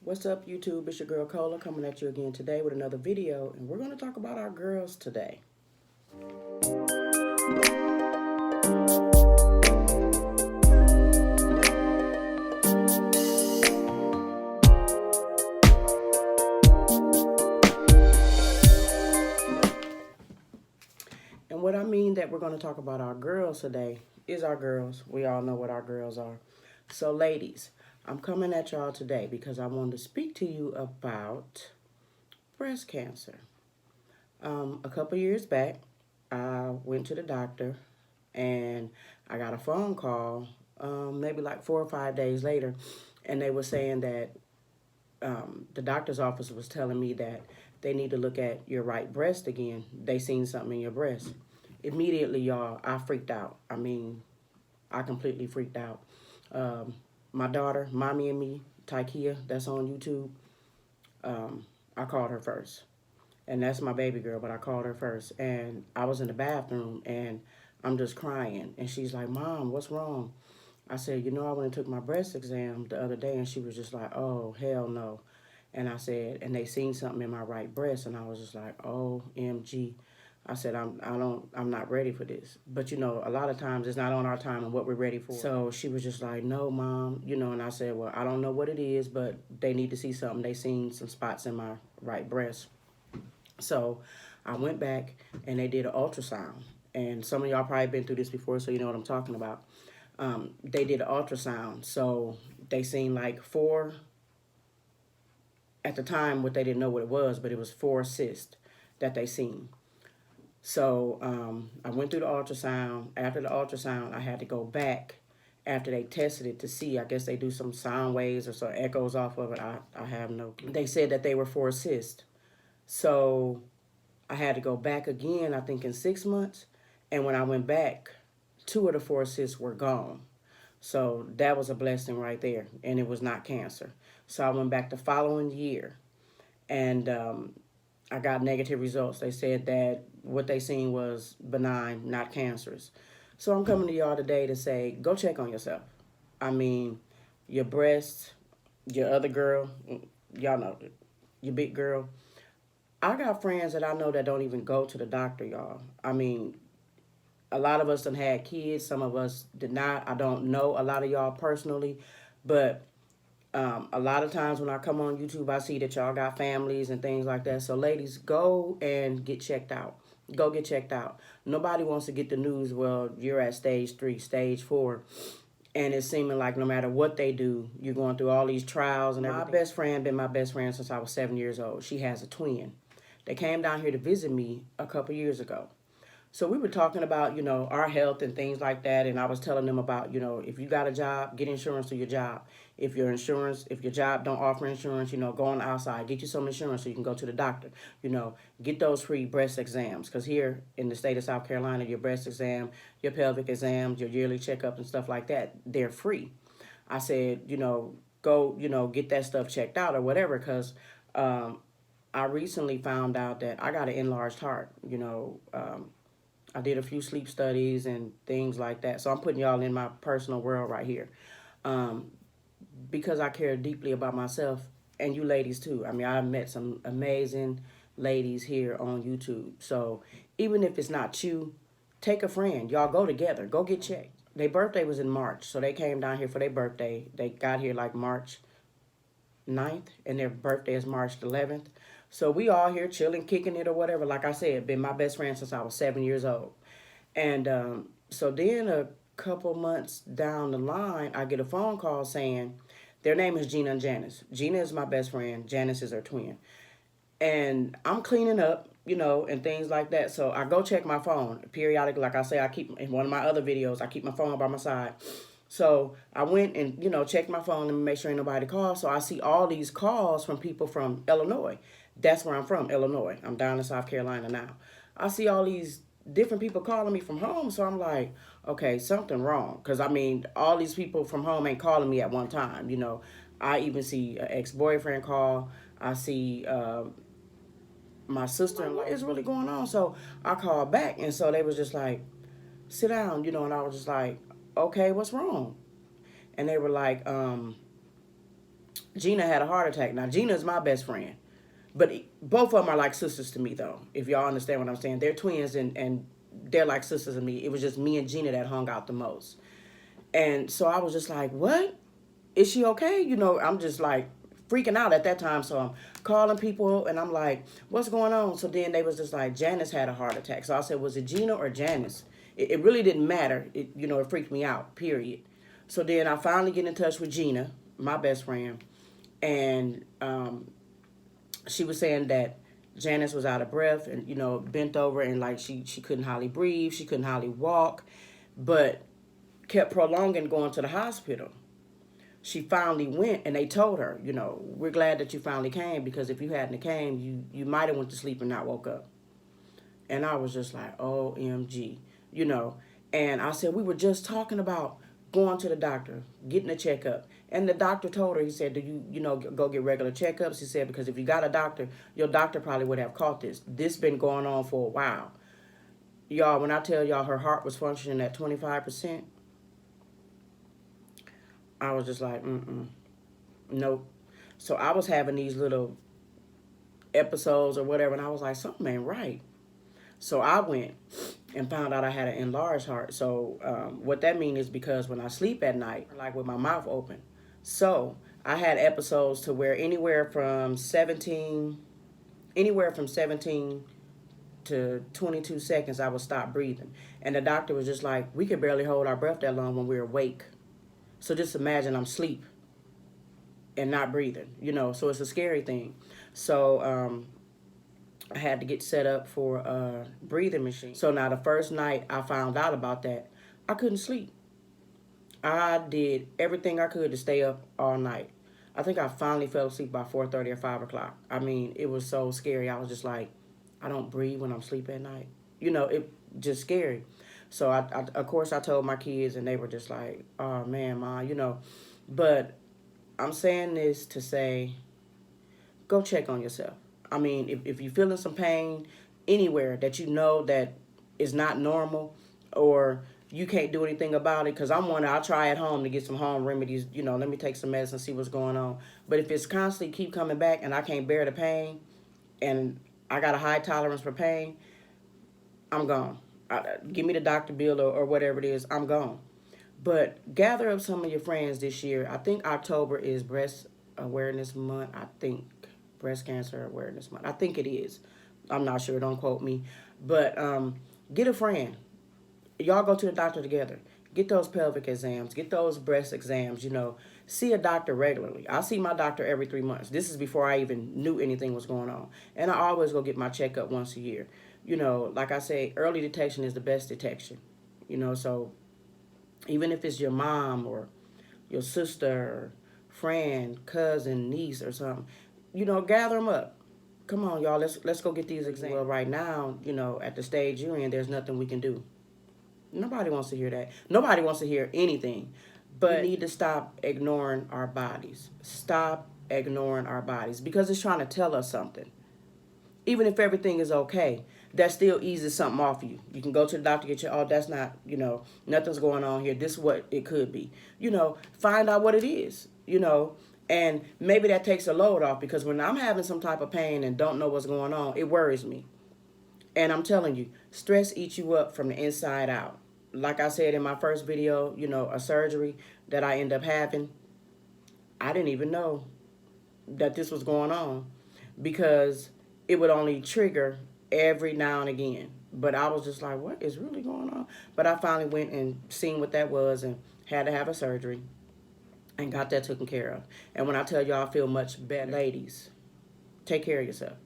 What's up, YouTube? It's your girl Cola coming at you again today with another video, and we're going to talk about our girls today. And what I mean that we're going to talk about our girls today is our girls. We all know what our girls are. So, ladies, I'm coming at y'all today because I wanted to speak to you about breast cancer. A couple years back, I went to the doctor and I got a phone call maybe like 4 or 5 days later, and they were saying that the doctor's office was telling me that they need to look at your right breast again. They seen something in your breast. Immediately, y'all, I freaked out. I mean, I completely freaked out. My daughter, Mommy and Me, Tykia, that's on YouTube, I called her first. And that's my baby girl, but I called her first. And I was in the bathroom, and I'm just crying. And she's like, Mom, what's wrong? I said, I went and took my breast exam the other day, and she was just like, oh, hell no. And I said, and they seen something in my right breast, and I was just like, OMG. I said, I'm not ready for this. But a lot of times it's not on our time and what we're ready for. So she was just like, no, Mom, and I said, well, I don't know what it is, but they need to see something. They seen some spots in my right breast. So I went back and they did an ultrasound. And some of y'all probably been through this before, so you know what I'm talking about. They did an ultrasound. So they seen like four, at the time, what they didn't know what it was, but it was 4 cysts that they seen. So I went through the ultrasound. After the ultrasound, I had to go back after they tested it to see. I guess they do some sound waves or some echoes off of it. I have no. They said that they were 4 cysts. So I had to go back again, I think in 6 months. And when I went back, 2 of the 4 cysts were gone. So that was a blessing right there. And it was not cancer. So I went back the following year. And I got negative results. They said that what they seen was benign, not cancerous. So I'm coming to y'all today to say, go check on yourself. I mean, your breasts, your other girl, y'all know, your big girl. I got friends that I know that don't even go to the doctor, y'all. I mean, a lot of us done had kids. Some of us did not. I don't know a lot of y'all personally. But a lot of times when I come on YouTube, I see that y'all got families and things like that. So, ladies, go and get checked out. Go get checked out. Nobody wants to get the news, well, you're at stage 3, stage 4. And it's seeming like no matter what they do, you're going through all these trials and everything. My best friend been my best friend since I was 7 years old. She has a twin. They came down here to visit me a couple years ago. So we were talking about, our health and things like that. And I was telling them about, if you got a job, get insurance to your job. If your job don't offer insurance, go on the outside, get you some insurance so you can go to the doctor. Get those free breast exams. Because here in the state of South Carolina, your breast exam, your pelvic exams, your yearly checkup and stuff like that, they're free. I said, go, get that stuff checked out or whatever. Because I recently found out that I got an enlarged heart. I did a few sleep studies and things like that. So I'm putting y'all in my personal world right here. Because I care deeply about myself and you ladies too. I mean, I've met some amazing ladies here on YouTube. So even if it's not you, take a friend. Y'all go together. Go get checked. Their birthday was in March. So they came down here for their birthday. They got here like March 9th and their birthday is March 11th. So we all here chilling, kicking it or whatever. Like I said, been my best friend since I was 7 years old. And so then a couple months down the line, I get a phone call saying, their name is Gina and Janice. Gina is my best friend. Janice is her twin. And I'm cleaning up, and things like that. So I go check my phone periodically. Like I say, I keep, in one of my other videos, I keep my phone by my side. So I went and, checked my phone and make sure ain't nobody called. So I see all these calls from people from Illinois. That's where I'm from, Illinois. I'm down in South Carolina now. I see all these different people calling me from home. So I'm like, okay, something wrong. Because, I mean, all these people from home ain't calling me at one time. I even see an ex-boyfriend call. I see my sister-in-law. What is really going on? So I called back. And so they was just like, sit down, and I was just like, okay, what's wrong? And they were like, Gina had a heart attack. Now, Gina is my best friend. But both of them are like sisters to me, though, if y'all understand what I'm saying. They're twins, and they're like sisters to me. It was just me and Gina that hung out the most. And so I was just like, what? Is she okay? You know, I'm just like freaking out at that time. So I'm calling people, and I'm like, what's going on? So then they was just like, Janice had a heart attack. So I said, was it Gina or Janice? It really didn't matter. It freaked me out, period. So then I finally get in touch with Gina, my best friend. And she was saying that Janice was out of breath and, bent over, and like she couldn't hardly breathe. She couldn't hardly walk, but kept prolonging going to the hospital. She finally went, and they told her, we're glad that you finally came, because if you hadn't came, you might have went to sleep and not woke up. And I was just like, OMG, And I said, we were just talking about going to the doctor, getting a checkup. And the doctor told her, he said, do you, go get regular checkups? He said, because if you got a doctor, your doctor probably would have caught this. This been going on for a while. Y'all, when I tell y'all her heart was functioning at 25%, I was just like, nope. So I was having these little episodes or whatever, and I was like, something ain't right. So I went and found out I had an enlarged heart. So what that means is, because when I sleep at night, like with my mouth open, so I had episodes to where anywhere from 17 to 22 seconds, I would stop breathing. And the doctor was just like, we could barely hold our breath that long when we're awake. So just imagine I'm asleep and not breathing, so it's a scary thing. So I had to get set up for a breathing machine. So now the first night I found out about that, I couldn't sleep. I did everything I could to stay up all night. I think I finally fell asleep by 4:30 or 5 o'clock. I mean, it was so scary. I was just like, I don't breathe when I'm asleep at night. It just scary. So, I of course, I told my kids, and they were just like, oh, man, Ma. But I'm saying this to say, go check on yourself. I mean, if you're feeling some pain anywhere that you know that is not normal, or you can't do anything about it, because I'll try at home to get some home remedies, let me take some medicine, see what's going on. But if it's constantly keep coming back and I can't bear the pain, and I got a high tolerance for pain, I'm gone. Give me the doctor bill or whatever it is, I'm gone. But gather up some of your friends this year. I think October is breast awareness month. I think breast cancer awareness month. I think it is. I'm not sure. Don't quote me. But get a friend. Y'all go to the doctor together. Get those pelvic exams. Get those breast exams. See a doctor regularly. I see my doctor every 3 months. This is before I even knew anything was going on. And I always go get my checkup once a year. Like I say, early detection is the best detection. So even if it's your mom or your sister, friend, cousin, niece, or something, gather them up. Come on, y'all. Let's go get these exams. Well, right now, at the stage you're in, there's nothing we can do. Nobody wants to hear that. Nobody wants to hear anything. But we need to stop ignoring our bodies. Stop ignoring our bodies, because it's trying to tell us something. Even if everything is okay, that still eases something off of you. You can go to the doctor, get that's not, nothing's going on here. This is what it could be. Find out what it is, and maybe that takes a load off, because when I'm having some type of pain and don't know what's going on, it worries me. And I'm telling you, stress eats you up from the inside out. Like I said in my first video, a surgery that I end up having, I didn't even know that this was going on, because it would only trigger every now and again. But I was just like, what is really going on? But I finally went and seen what that was, and had to have a surgery and got that taken care of. And when I tell y'all I feel much better, ladies, take care of yourself.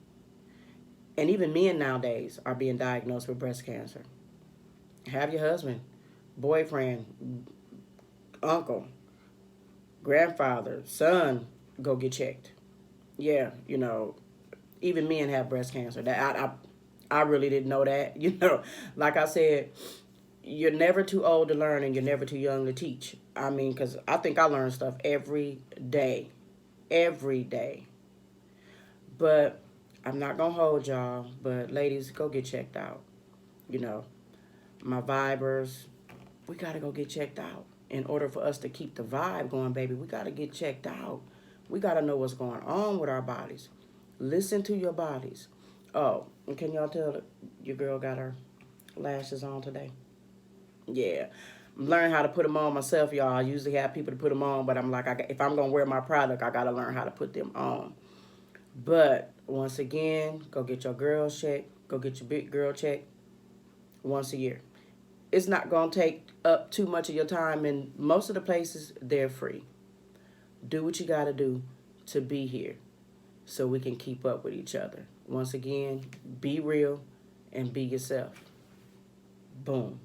And even men nowadays are being diagnosed with breast cancer. Have your husband, boyfriend, uncle, grandfather, son go get checked. Yeah, even men have breast cancer. That I really didn't know that. Like I said, you're never too old to learn, and you're never too young to teach. I mean, because I think I learn stuff every day. But I'm not going to hold y'all. But ladies, go get checked out. My vibers, we got to go get checked out. In order for us to keep the vibe going, baby, we got to get checked out. We got to know what's going on with our bodies. Listen to your bodies. Oh, and can y'all tell that your girl got her lashes on today? Yeah. I'm learning how to put them on myself, y'all. I usually have people to put them on, but I'm like, if I'm going to wear my product, I got to learn how to put them on. But once again, go get your girl check. Go get your big girl check once a year. It's not going to take up too much of your time, and most of the places, they're free. Do what you got to do to be here so we can keep up with each other. Once again, be real and be yourself. Boom.